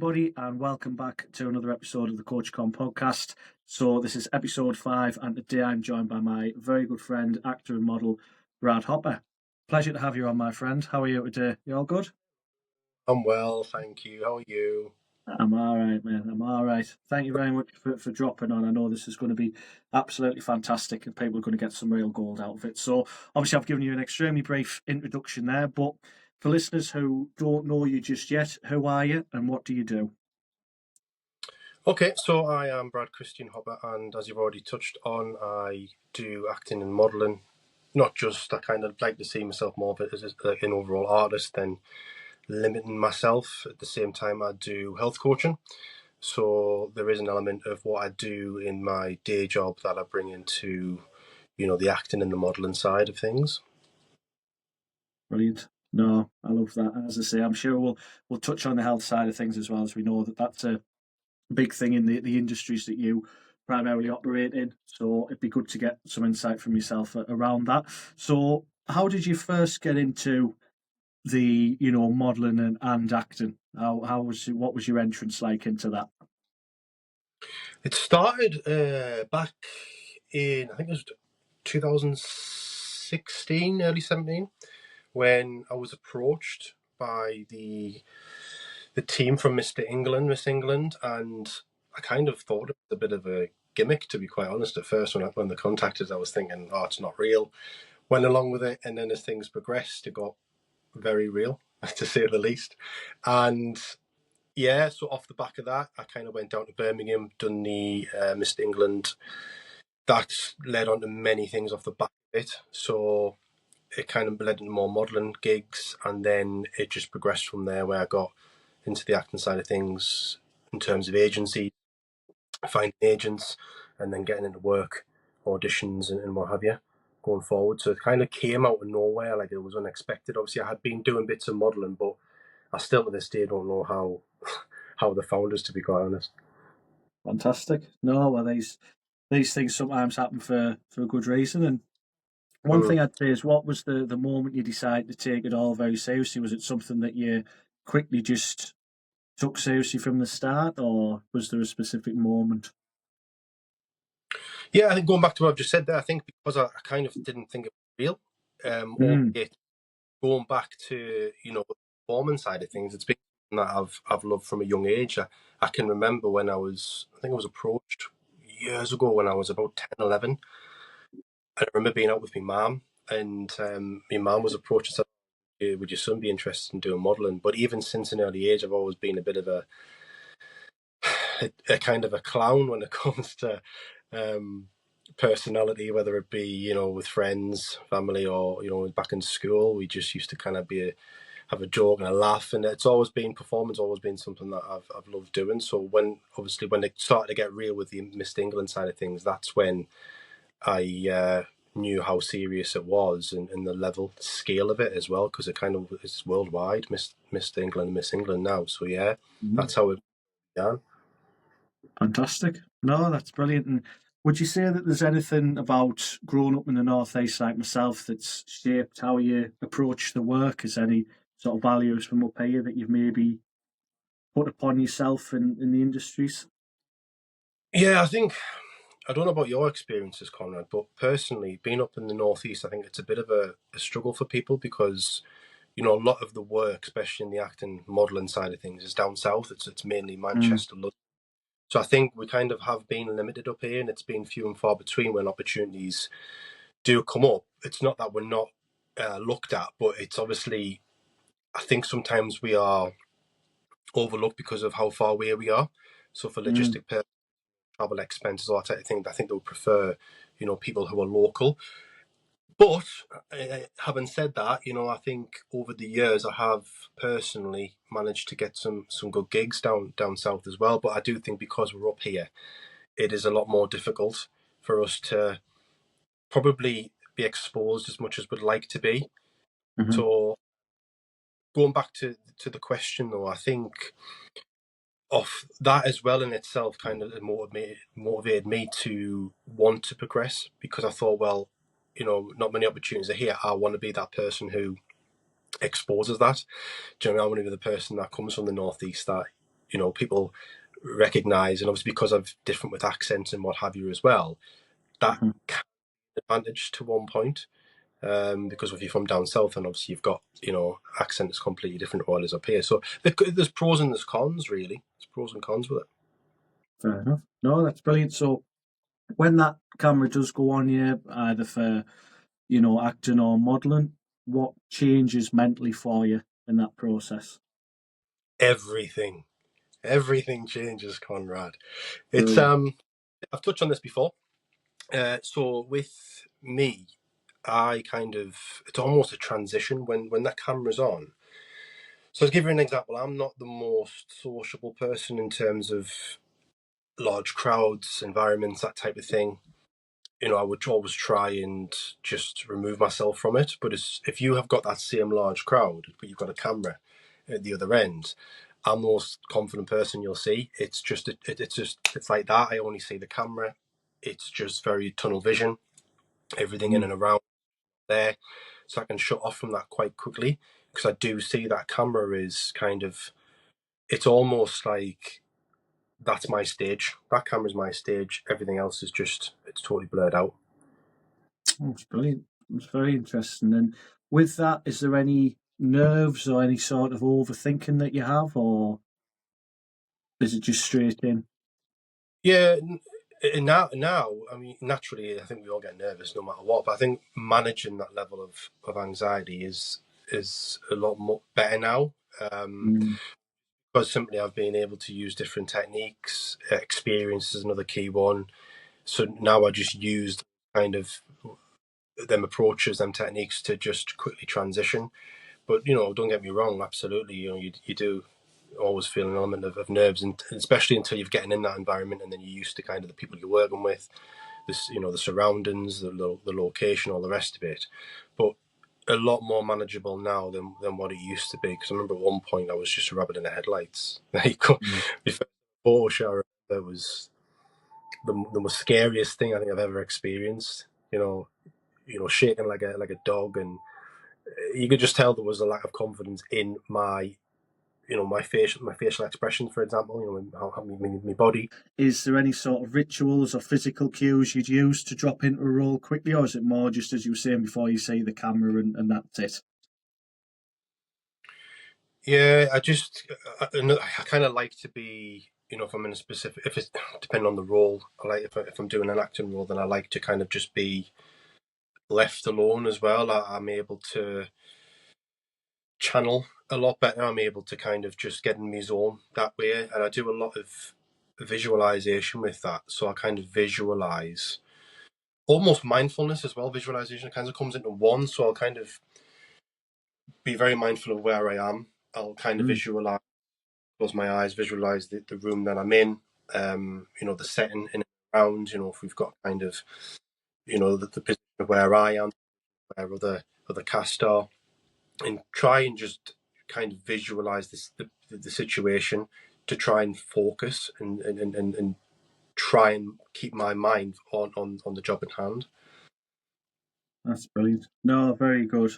everybody, and welcome back to another episode of the CoachCon Podcast. So this is episode 5, and today I'm joined by my very good friend, actor and model, Brad Hopper. Pleasure to have you on, my friend. How are you today? You all good? I'm well, thank you. How are you? I'm all right, man. I'm all right. Thank you very much for dropping on. I know this is going to be absolutely fantastic and people are going to get some real gold out of it. So obviously I've given you an extremely brief introduction there, but for listeners who don't know you just yet, who are you and what do you do? Okay, so I am Brad Christian Hopper, and as you've already touched on, I do acting and modelling. Not just, I kind of like to see myself more of it as an overall artist than limiting myself. At the same time, I do health coaching. So there is an element of what I do in my day job that I bring into, the acting and the modelling side of things. Brilliant. No, I love that. As I say, I'm sure we'll touch on the health side of things as well, as we know that that's a big thing in the industries that you primarily operate in. So it'd be good to get some insight from yourself around that. So how did you first get into the modelling and acting? What was your entrance like into that? It started back in, I think it was 2016, early 17, when I was approached by the team from Miss England, and I kind of thought it was a bit of a gimmick, to be quite honest. At first, when they contacted, I was thinking, oh, it's not real. Went along with it, and then as things progressed, it got very real, to say the least. And yeah, so off the back of that, I kind of went down to Birmingham, done the Mr. England. That led on to many things off the back of it. So it kind of led into more modelling gigs, and then it just progressed from there, where I got into the acting side of things in terms of agency, finding agents, and then getting into work, auditions, and what have you, going forward. So it kind of came out of nowhere, like it was unexpected. Obviously, I had been doing bits of modelling, but I still to this day don't know how the founders, to be quite honest. Fantastic. No, well, these things sometimes happen for a good reason. And one thing I'd say is, what was the moment you decided to take it all very seriously? Was it something that you quickly just took seriously from the start, or was there a specific moment? Yeah, I think going back to what I've just said there, I think because I kind of didn't think it was real, albeit going back to, the performance side of things, it's been something that I've loved from a young age. I can remember when I think I was approached years ago when I was about 10, 11. And I remember being out with my mum, and my mum was approached and said, would your son be interested in doing modelling? But even since an early age, I've always been a bit of a kind of a clown when it comes to personality, whether it be, with friends, family, or, back in school. We just used to kind of have a joke and a laugh, and it's always been performance, always been something that I've loved doing. So when they started to get real with the Miss England side of things, that's when I knew how serious it was, and the level scale of it as well, because it kind of is worldwide, Miss England and Miss England now. So yeah, that's how it began. Fantastic. No, that's brilliant. And would you say that there's anything about growing up in the Northeast like myself that's shaped how you approach the work? Is any sort of values from up here that you've maybe put upon yourself in the industries? Yeah, I don't know about your experiences, Conrad, but personally, being up in the Northeast, I think it's a bit of a struggle for people because, a lot of the work, especially in the acting modelling side of things, is down south. It's mainly Manchester, London. So I think we kind of have been limited up here, and it's been few and far between when opportunities do come up. It's not that we're not looked at, but it's obviously, I think sometimes we are overlooked because of how far away we are. So for logistic purposes, travel expenses, all that type of thing, I think they would prefer, people who are local. But having said that, I think over the years I have personally managed to get some good gigs down south as well. But I do think because we're up here, it is a lot more difficult for us to probably be exposed as much as we'd like to be. So going back to the question though, I think of that as well in itself kind of motivated me to want to progress, because I thought, well, not many opportunities are here. I want to be that person who exposes that. Do you know what I mean? I want to be the person that comes from the Northeast that people recognize, and obviously because I'm different with accents and what have you as well, that can be an advantage to one point. Because if you're from down south, and obviously you've got, accent is completely different to what it is up here. So there's pros and there's cons, really. There's pros and cons with it. Fair enough. No, that's brilliant. So when that camera does go on you, either for, acting or modelling, what changes mentally for you in that process? Everything changes, Conrad. It's Brilliant. I've touched on this before. So with me, it's almost a transition when that camera's on. So to give you an example, I'm not the most sociable person in terms of large crowds, environments, that type of thing. I would always try and just remove myself from it. But if you have got that same large crowd, but you've got a camera at the other end, I'm the most confident person you'll see. It's just it's like that. I only see the camera. It's just very tunnel vision, everything in and around there, so I can shut off from that quite quickly, because I do see that camera is it's almost like that's my stage. That camera's my stage. Everything else is it's totally blurred out. Oh, it's brilliant. It's very interesting. And with that, is there any nerves or any sort of overthinking that you have, or is it just straight in? Yeah, now, I mean, naturally, I think we all get nervous no matter what. But I think managing that level of anxiety is a lot more better now. Mm. Because simply I've been able to use different techniques. Experience is another key one. So now I just use kind of them approaches, them techniques to just quickly transition. But don't get me wrong, absolutely, you do always feel an element of nerves, and especially until you're getting in that environment, and then you're used to kind of the people you're working with, this, the surroundings, the location, all the rest of it. But a lot more manageable now than what it used to be. Because I remember at one point I was just a rabbit in the headlights. There you go. Mm. My first photo show was the most scariest thing I think I've ever experienced. Shaking like a dog, and you could just tell there was a lack of confidence in my facial expressions, for example. My body. Is there any sort of rituals or physical cues you'd use to drop into a role quickly, or is it more just as you were saying before, you see the camera and that's it? Yeah, I kind of like to be, if I'm in a specific, if it's depending on the role, I like if I'm doing an acting role, then I like to kind of just be left alone as well. I'm able to channel a lot better. I'm able to kind of just get in my zone that way, and I do a lot of visualization with that. So I kind of visualize, almost mindfulness as well. Visualization kind of comes into one. So I'll kind of be very mindful of where I am. I'll kind of Mm. visualize, close my eyes, visualize the room that I'm in, the setting in and around, if we've got kind of, the position of where I am, where other cast are, and try and just kind of visualize the situation, to try and focus and try and keep my mind on the job at hand. That's brilliant. No, very good.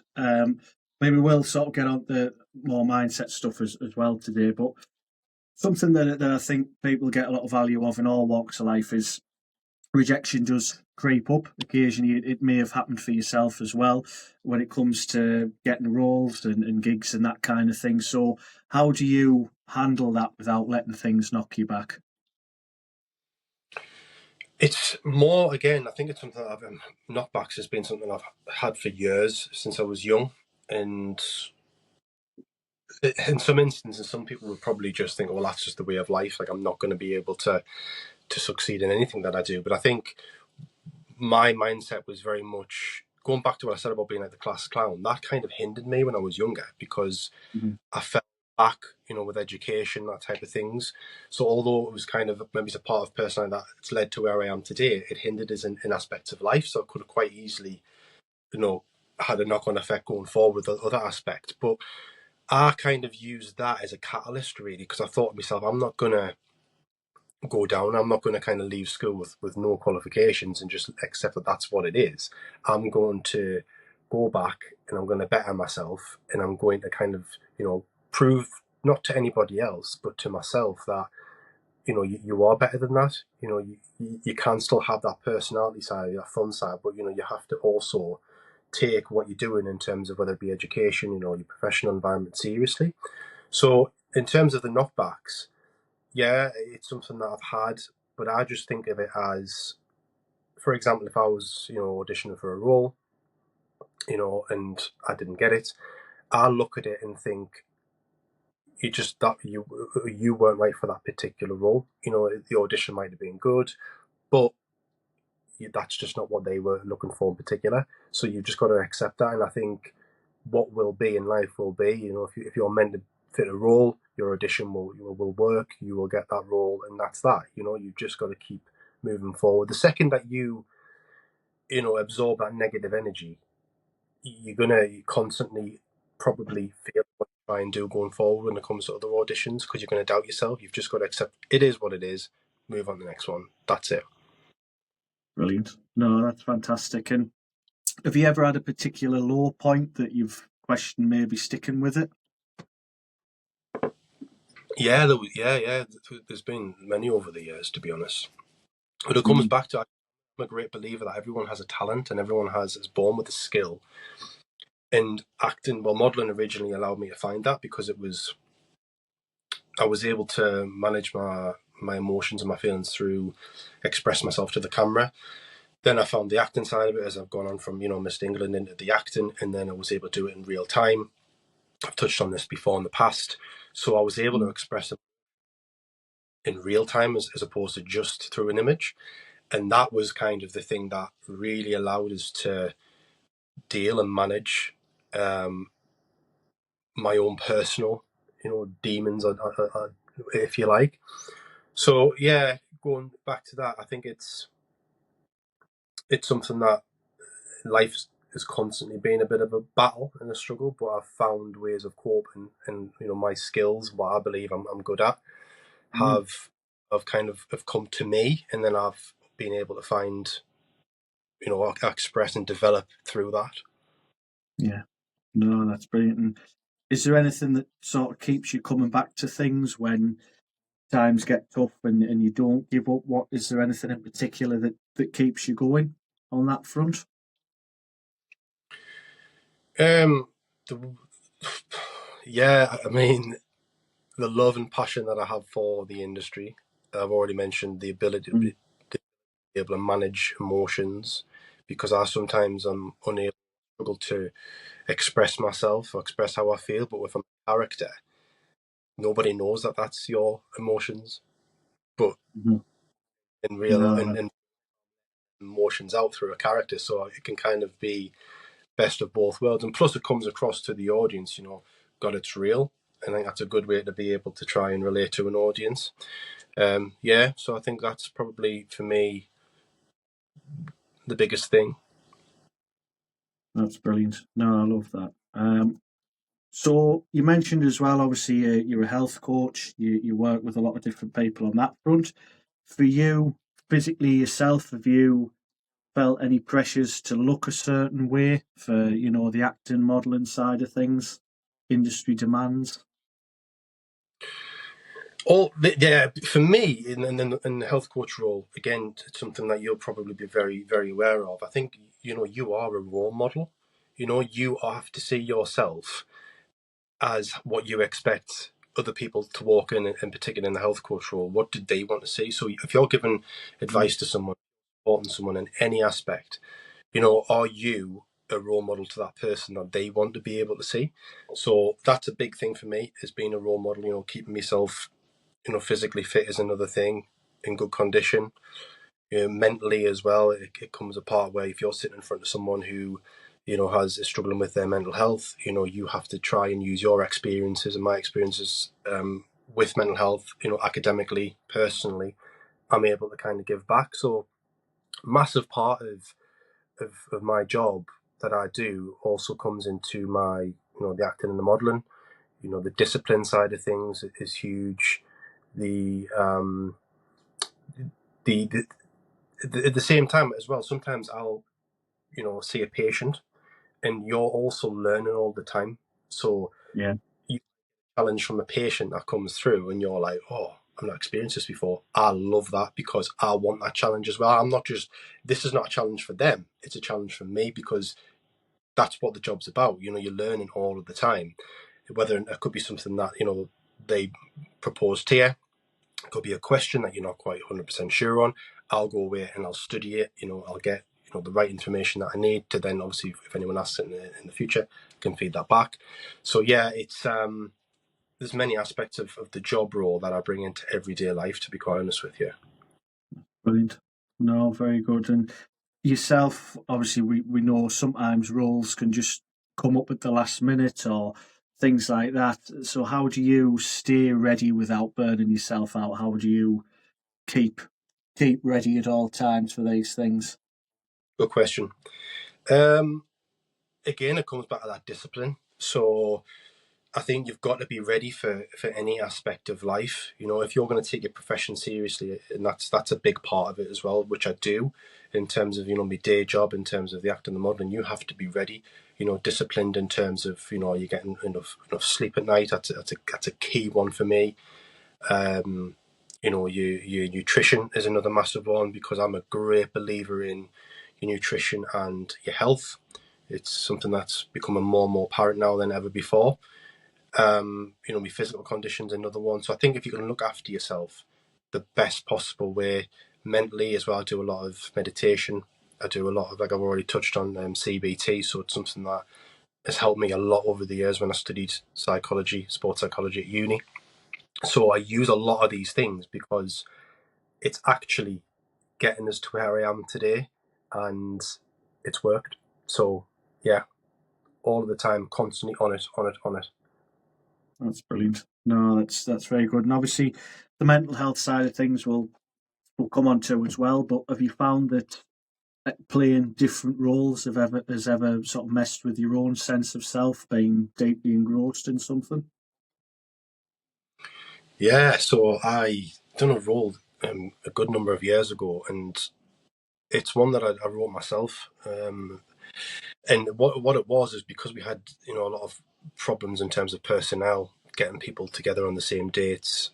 Maybe we'll sort of get on the more mindset stuff as well today, but something that I think people get a lot of value of in all walks of life is rejection does creep up. Occasionally, it may have happened for yourself as well when it comes to getting roles and gigs and that kind of thing. So, how do you handle that without letting things knock you back? It's more, again, I think it's something that knockbacks has been something I've had for years, since I was young. And in some instances, some people would probably just think, well, that's just the way of life. Like, I'm not going to be able to succeed in anything that I do. But I think my mindset was very much going back to what I said about being like the class clown. That kind of hindered me when I was younger, because Mm-hmm. I fell back, with education, that type of things. So although it was kind of maybe it's a part of personality that's led to where I am today, it hindered us in aspects of life. So it could have quite easily, had a knock-on effect going forward with other aspects. But I kind of used that as a catalyst, really, because I thought to myself, I'm not going to go down. I'm not going to kind of leave school with no qualifications and just accept that that's what it is. I'm going to go back and I'm going to better myself, and I'm going to kind of, prove not to anybody else, but to myself, that you are better than that. You can still have that personality side, that fun side, but you have to also take what you're doing in terms of whether it be education, your professional environment seriously. So in terms of the knockbacks, yeah, it's something that I've had, but I just think of it as, for example, if I was, auditioning for a role, and I didn't get it, I look at it and think, you weren't right for that particular role. The audition might have been good, but that's just not what they were looking for in particular. So you've just got to accept that. And I think what will be in life will be, if you're meant to fit a role, your audition will work. You will get that role, and that's that. You've just got to keep moving forward. The second that you absorb that negative energy, you're gonna constantly probably feel what you try and do going forward when it comes to other auditions, because you're going to doubt yourself. You've just got to accept it is what it is, move on to the next one. That's it. Brilliant. No, that's fantastic. And have you ever had a particular low point that you've questioned maybe sticking with it? Yeah, there's been many over the years, to be honest. But it comes back to, I'm a great believer that everyone has a talent and everyone is born with a skill. And modeling originally allowed me to find that, because I was able to manage my emotions and my feelings through express myself to the camera. Then I found the acting side of it as I've gone on from, Mr. England into the acting, and then I was able to do it in real time. I've touched on this before in the past. So I was able to express it in real time as opposed to just through an image. And that was kind of the thing that really allowed us to deal and manage my own personal, demons, if you like. So yeah, going back to that, I think it's something that life has constantly been a bit of a battle and a struggle, but I've found ways of coping, and my skills, what I believe I'm good at, have come to me, and then I've been able to find, express and develop through that. Yeah, no, that's brilliant. And is there anything that sort of keeps you coming back to things when times get tough and you don't give up? What is there anything in particular that keeps you going on that front? Yeah, I mean, the love and passion that I have for the industry. I've already mentioned the ability to be able to manage emotions, because I sometimes am struggle to express myself or express how I feel. But with a character, nobody knows that that's your emotions. But in real, in emotions out through a character, so it can kind of be best of both worlds. And plus, it comes across to the audience, God, it's real. I think that's a good way to be able to try and relate to an audience. So I think that's probably, for me, the biggest thing. That's brilliant. No, I love that. So you mentioned as well, obviously, you're a health coach. You work with a lot of different people on that front. For you, physically yourself, have you felt any pressures to look a certain way for, the acting, modelling side of things, industry demands? Yeah, for me, in the health coach role, again, it's something that you'll probably be very, very aware of. I think, you are a role model. You have to see yourself as what you expect other people to walk in particular in the health coach role. What did they want to see? So if you're giving advice to someone, supporting someone in any aspect, are you a role model to that person that they want to be able to see? So that's a big thing for me, is being a role model, keeping myself, physically fit is another thing, in good condition. Mentally as well, it comes apart where if you're sitting in front of someone who, is struggling with their mental health, you have to try and use your experiences and my experiences with mental health, academically, personally. I'm able to kind of give back. So massive part of my job that I do also comes into my, the acting and the modelling. The discipline side of things is huge. At the same time as well, sometimes I'll, see a patient, and you're also learning all the time. So Yeah. you challenge from a patient that comes through and you're like, oh, I've not experienced this before. I love that because I want that challenge as well. This is not a challenge for them. It's a challenge for me because that's what the job's about. You're learning all of the time. Whether it could be something that, they propose to you. It could be a question that you're not quite 100% sure on. I'll go away and I'll study it. I'll get, the right information that I need to then, obviously, if anyone asks it in the future, I can feed that back. So yeah, it's, there's many aspects of the job role that I bring into everyday life, to be quite honest with you. Brilliant. No, very good. And yourself, obviously, we know sometimes roles can just come up at the last minute or things like that. So how do you stay ready without burning yourself out? How do you keep ready at all times for these things? Good question. Again, it comes back to that discipline. So I think you've got to be ready for any aspect of life. If you're going to take your profession seriously, and that's a big part of it as well, which I do in terms of, my day job, in terms of the acting and the modelling, you have to be ready, disciplined in terms of, are you getting enough sleep at night? That's a key one for me. Your nutrition is another massive one because I'm a great believer in your nutrition and your health. It's something that's becoming more and more apparent now than ever before. My physical condition's another one. So I think if you can look after yourself the best possible way, mentally as well, I do a lot of meditation. I do a lot of, like I've already touched on, CBT. So it's something that has helped me a lot over the years when I studied sports psychology at uni. So I use a lot of these things because it's actually getting us to where I am today, and it's worked. So yeah, all of the time, constantly on it. That's brilliant. No, that's very good. And obviously, the mental health side of things we'll come on to as well. But have you found that playing different roles has ever sort of messed with your own sense of self, being deeply engrossed in something? Yeah, so I done a role a good number of years ago, and it's one that I wrote myself. And what it was is because we had a lot of problems in terms of personnel, getting people together on the same dates.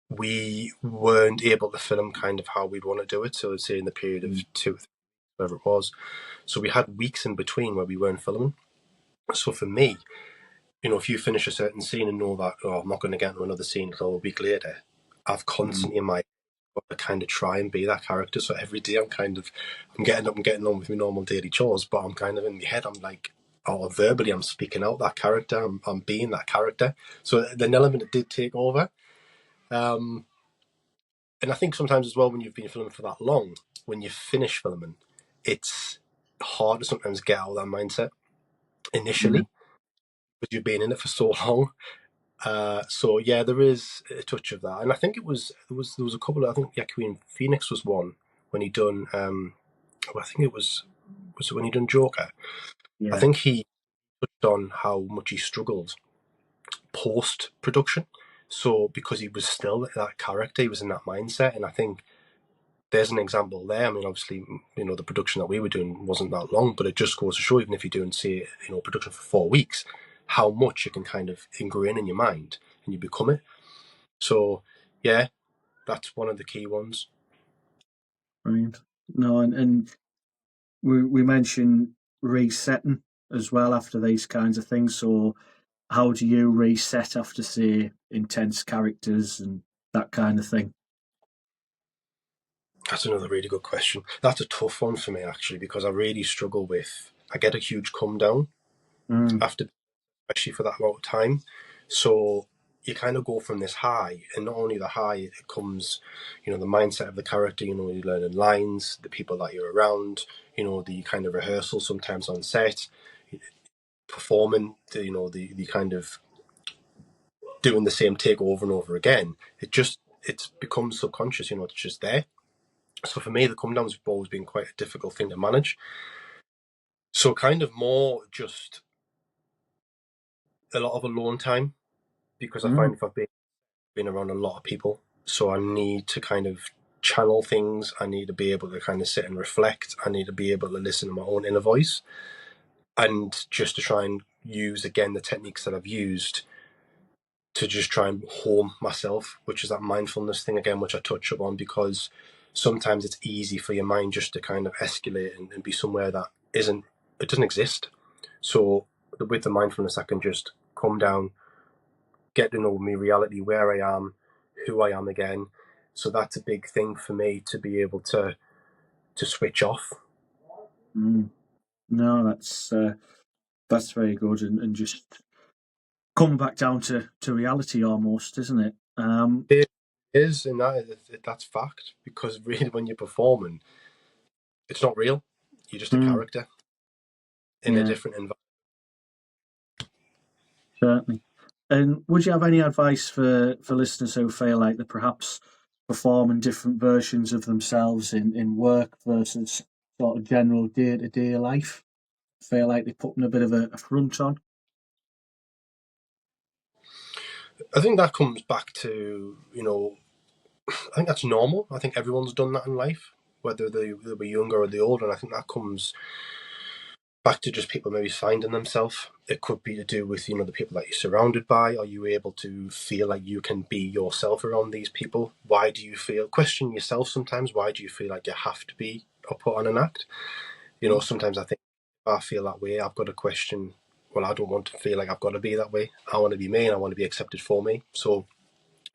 We weren't able to film kind of how we'd want to do it. So I'd say in the period of 2, whatever it was. So we had weeks in between where we weren't filming. So for me, if you finish a certain scene and know that, I'm not going to get into another scene until a week later, I've constantly in my to kind of try and be that character. So every day I'm getting up and getting on with my normal daily chores, but I'm kind of in my head, I'm like, verbally I'm speaking out that character. I'm being that character. So an element that did take over. And I think sometimes as well, when you've been filming for that long, when you finish filming, it's hard to sometimes get out of that mindset initially because you've been in it for so long. So yeah, there is a touch of that, and I think there was a couple. I think Joaquin Phoenix was one when he done. I think it was it when he done Joker. I think he touched on how much he struggled post production. So because he was still that character, he was in that mindset, and I think there's an example there. I mean, obviously, the production that we were doing wasn't that long, but it just goes to show, even if you're doing, say, production for 4 weeks, how much you can kind of ingrain in your mind and you become it. So, yeah, that's one of the key ones. Brilliant. No, and we mentioned resetting as well after these kinds of things. So how do you reset after, say, intense characters and that kind of thing? That's another really good question. That's a tough one for me, actually, because I really struggle with, I get a huge come down after, especially for that amount of time. So you kind of go from this high, and not only the high, it comes, the mindset of the character, you're learning lines, the people that you're around, the kind of rehearsal sometimes on set, performing, the kind of doing the same take over and over again. It's become subconscious, it's just there. So for me, the come downs have always been quite a difficult thing to manage. So kind of more just a lot of alone time, because I find if I've been around a lot of people, so I need to kind of channel things. I need to be able to kind of sit and reflect. I need to be able to listen to my own inner voice, and just to try and use again the techniques that I've used to just try and home myself, which is that mindfulness thing again, which I touch upon, because sometimes it's easy for your mind just to kind of escalate and be somewhere that it doesn't exist. So with the mindfulness, I can just come down, get to know me reality, where I am, who I am again. So that's a big thing for me, to be able to switch off. No, that's very good, and just come back down to reality almost, isn't it? It is, and that's fact, because really when you're performing, it's not real. You're just a character in a Yeah, different environment. certainly. And would you have any advice for listeners who feel like they're perhaps performing different versions of themselves in work versus sort of general day-to-day life? Feel like they're putting a bit of a front on? I think that comes back to, I think that's normal. I think everyone's done that in life, whether they were younger or the older. And I think that comes back to just people maybe finding themselves. It could be to do with, the people that you're surrounded by. Are you able to feel like you can be yourself around these people? Why do you question yourself sometimes? Why do you feel like you have to be or put on an act? Sometimes I think if I feel that way, I've got to question, well, I don't want to feel like I've got to be that way. I want to be me, and I want to be accepted for me. So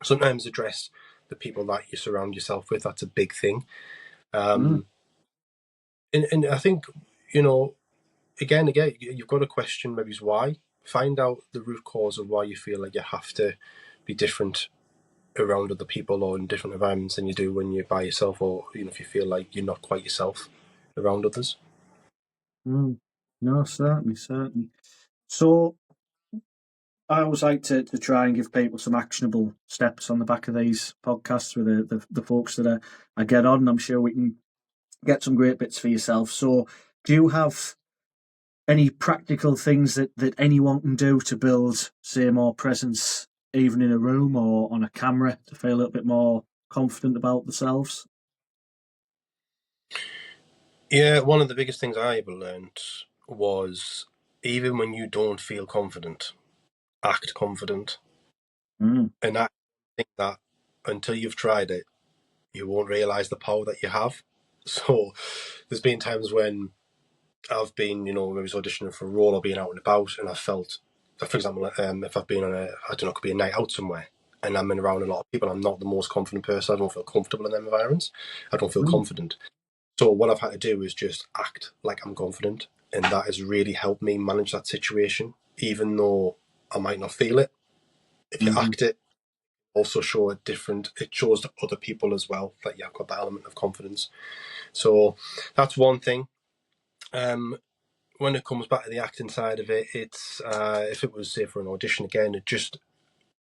sometimes address the people that you surround yourself with. That's a big thing. And I think, again, you've got to question maybe why. Find out the root cause of why you feel like you have to be different around other people or in different environments than you do when you're by yourself, or if you feel like you're not quite yourself around others. No, certainly. So I always like to try and give people some actionable steps on the back of these podcasts with the folks that I get on. And I'm sure we can get some great bits for yourself. So do you have any practical things that anyone can do to build, say, more presence, even in a room or on a camera, to feel a little bit more confident about themselves? Yeah, one of the biggest things I ever learned was, even when you don't feel confident, act confident. And I think that until you've tried it, you won't realize the power that you have. So there's been times when I've been, maybe auditioning for a role or being out and about, and I felt, for example, if I've been on I don't know, it could be a night out somewhere, and I'm in around a lot of people, I'm not the most confident person. I don't feel comfortable in them environments. I don't feel confident. So what I've had to do is just act like I'm confident, and that has really helped me manage that situation, even though I might not feel it. If you act it, also it shows to other people as well that you've got that element of confidence. So that's one thing. When it comes back to the acting side of it, it's if it was, say, for an audition again, it just,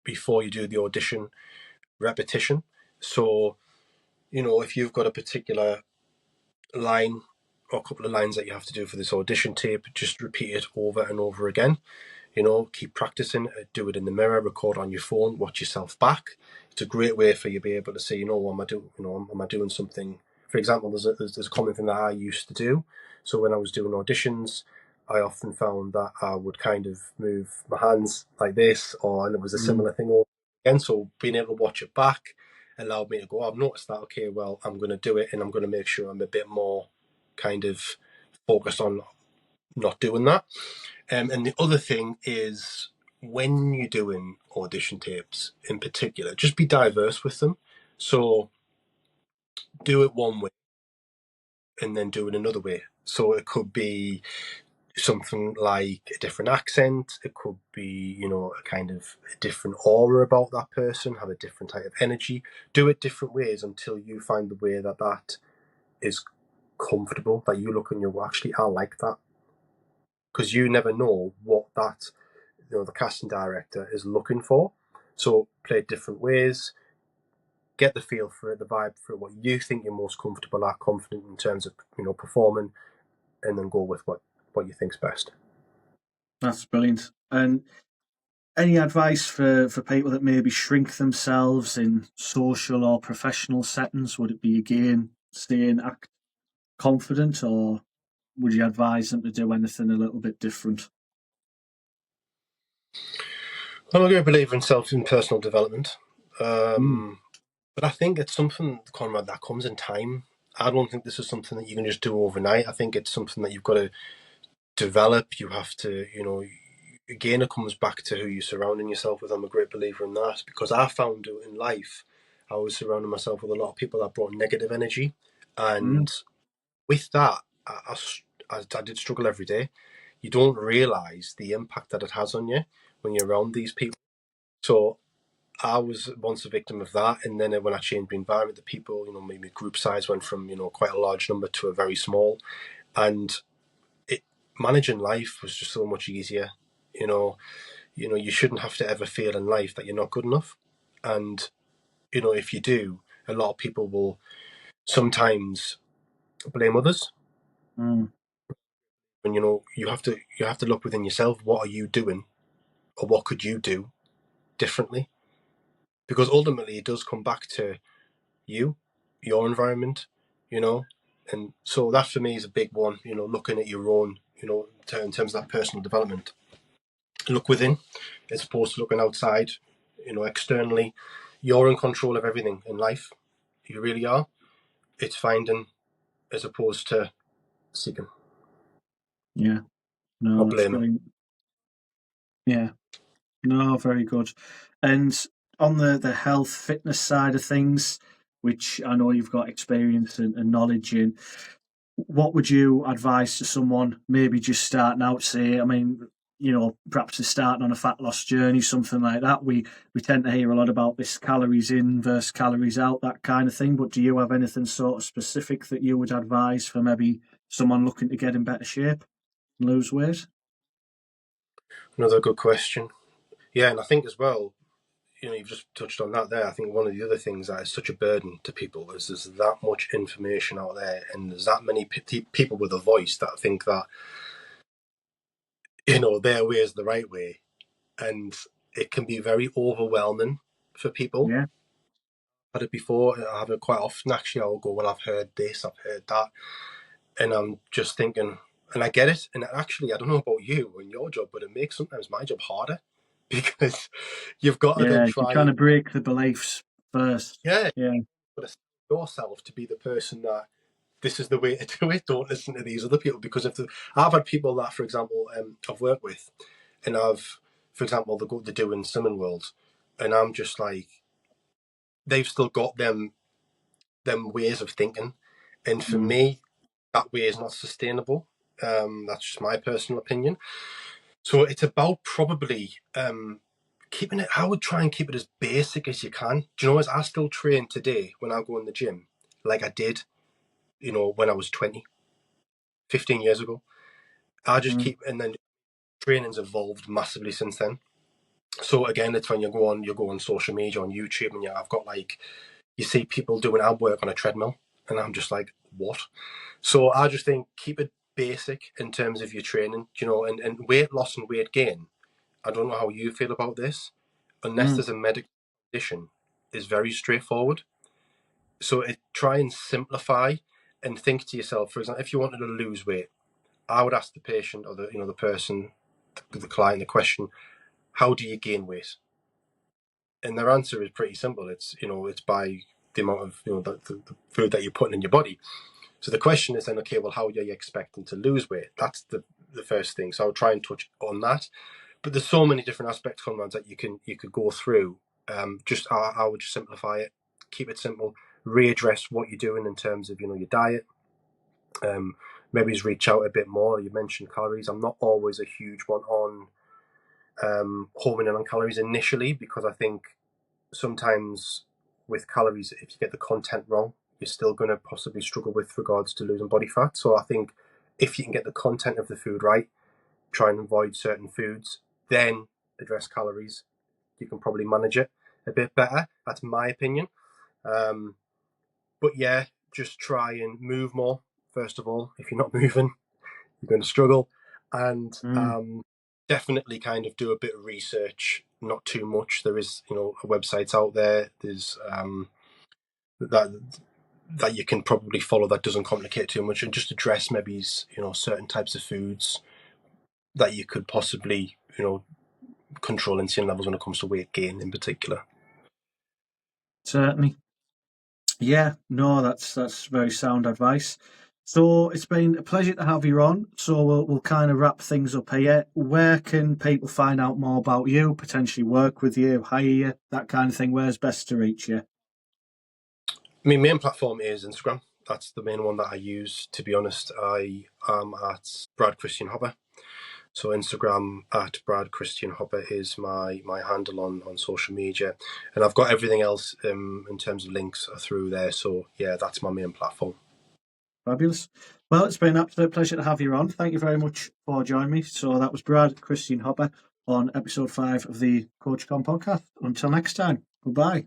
before you do the audition, repetition. So if you've got a particular line or a couple of lines that you have to do for this audition tape, just repeat it over and over again. Keep practicing, do it in the mirror, record on your phone, watch yourself back. It's a great way for you to be able to say, am I doing something? For example, there's a common thing that I used to do. So when I was doing auditions, I often found that I would kind of move my hands like this, and it was a similar thing all again. So being able to watch it back allowed me to go, I've noticed that, okay, well, I'm going to do it, and I'm going to make sure I'm a bit more kind of focused on not doing that. And the other thing is, when you're doing audition tapes in particular, just be diverse with them. So do it one way and then do it another way. So it could be something like a different accent. It could be, a kind of a different aura about that person, have a different type of energy. Do it different ways until you find the way that is comfortable, that you look and you actually, I like that. Because you never know what that, the casting director is looking for. So play it different ways, get the feel for it, the vibe for it, what you think you're most comfortable at, confident in terms of, performing, and then go with what you think's best. That's brilliant. And any advice for people that maybe shrink themselves in social or professional settings? Would it be, again, staying act confident, or would you advise them to do anything a little bit different? I'm a great believer in personal development. Mm. But I think it's something, Conrad, that comes in time. I don't think this is something that you can just do overnight. I think it's something that you've got to develop. You have to, again, it comes back to who you're surrounding yourself with. I'm a great believer in that because I found in life, I was surrounding myself with a lot of people that brought negative energy. Mm. And with that, I did struggle every day. You don't realize the impact that it has on you when you're around these people. So I was once a victim of that, and then when I changed the environment, the people, maybe group size went from quite a large number to a very small, and it managing life was just so much easier. You know, you shouldn't have to ever feel in life that you're not good enough, and if you do, a lot of people will sometimes blame others, Mm. and you have to look within yourself. What are you doing, or what could you do differently? Because ultimately, it does come back to you, your environment, you know. And so that for me is a big one, looking at your own, in terms of that personal development. Look within as opposed to looking outside, externally. You're in control of everything in life. You really are. It's finding as opposed to seeking Yeah. or No, that's blaming. great. Yeah. No, very good. And on the health fitness side of things, which I know you've got experience and knowledge in, what would you advise to someone maybe just starting out? Say, I mean, perhaps they're starting on a fat loss journey, something like that. We tend to hear a lot about this calories in versus calories out, that kind of thing. But do you have anything sort of specific that you would advise for maybe someone looking to get in better shape and lose weight? Another good question. Yeah, and I think as well, you've just touched on that there. I think one of the other things that is such a burden to people is there's that much information out there, and there's that many people with a voice that think that their way is the right way, and it can be very overwhelming for people. Yeah, I've had it before. I have it quite often. Actually, I'll go, well, I've heard this, I've heard that, and I'm just thinking, and I get it. And actually, I don't know about you and your job, but it makes sometimes my job harder because you've got to then yeah. You're try trying to and break the beliefs first. yeah, Yeah. but yourself to be the person that this is the way to do it. Don't listen to these other people because I've had people that, for example, I've worked with, and for example, they're doing Slimming World, and I'm just like, they've still got them ways of thinking, and for Mm. me, that way is not sustainable. That's just my personal opinion. So it's about probably keeping it. I would try and keep it as basic as you can. Do you know, as I still train today when I go in the gym, like I did, when I was 20, 15 years ago. I just Mm. keep, and then training's evolved massively since then. So again, it's when you go on social media, on YouTube, and I've got like, you see people doing ab work on a treadmill, and I'm just like, what? So I just think keep it basic in terms of your training, and weight loss and weight gain. I don't know how you feel about this, unless Mm. there's a medical condition, is very straightforward. So try and simplify and think to yourself, for example, if you wanted to lose weight, I would ask the patient or the person, the client, the question, how do you gain weight? And their answer is pretty simple. It's by the amount of the food that you're putting in your body. So the question is then, okay, well, how are you expecting to lose weight? That's the first thing. So I'll try and touch on that. But there's so many different aspects, Conrad, that you could go through. Just I would just simplify it, keep it simple, readdress what you're doing in terms of your diet. Maybe reach out a bit more. You mentioned calories. I'm not always a huge one on homing in on calories initially because I think sometimes with calories, if you get the content wrong, you're still going to possibly struggle with regards to losing body fat. So I think if you can get the content of the food right, try and avoid certain foods, then address calories, you can probably manage it a bit better. That's my opinion. Um, but yeah, just try and move more. First of all, if you're not moving, you're going to struggle. And Mm. definitely kind of do a bit of research, not too much. There is, websites out there. There's that that you can probably follow that doesn't complicate too much, and just address maybe certain types of foods that you could possibly control insulin levels when it comes to weight gain in particular. Certainly. Yeah, no, that's very sound advice. So it's been a pleasure to have you on. So we'll kind of wrap things up here. Where can people find out more about you, potentially work with you, hire you, that kind of thing? Where's best to reach you? My main platform is Instagram. That's the main one that I use. To be honest, I am at Brad Christian Hopper. So Instagram at Brad Christian Hopper is my handle on social media, and I've got everything else in terms of links through there. So yeah, that's my main platform. Fabulous. Well, it's been an absolute pleasure to have you on. Thank you very much for joining me. So that was Brad Christian Hopper on episode 5 of the CoachCon Podcast. Until next time, goodbye.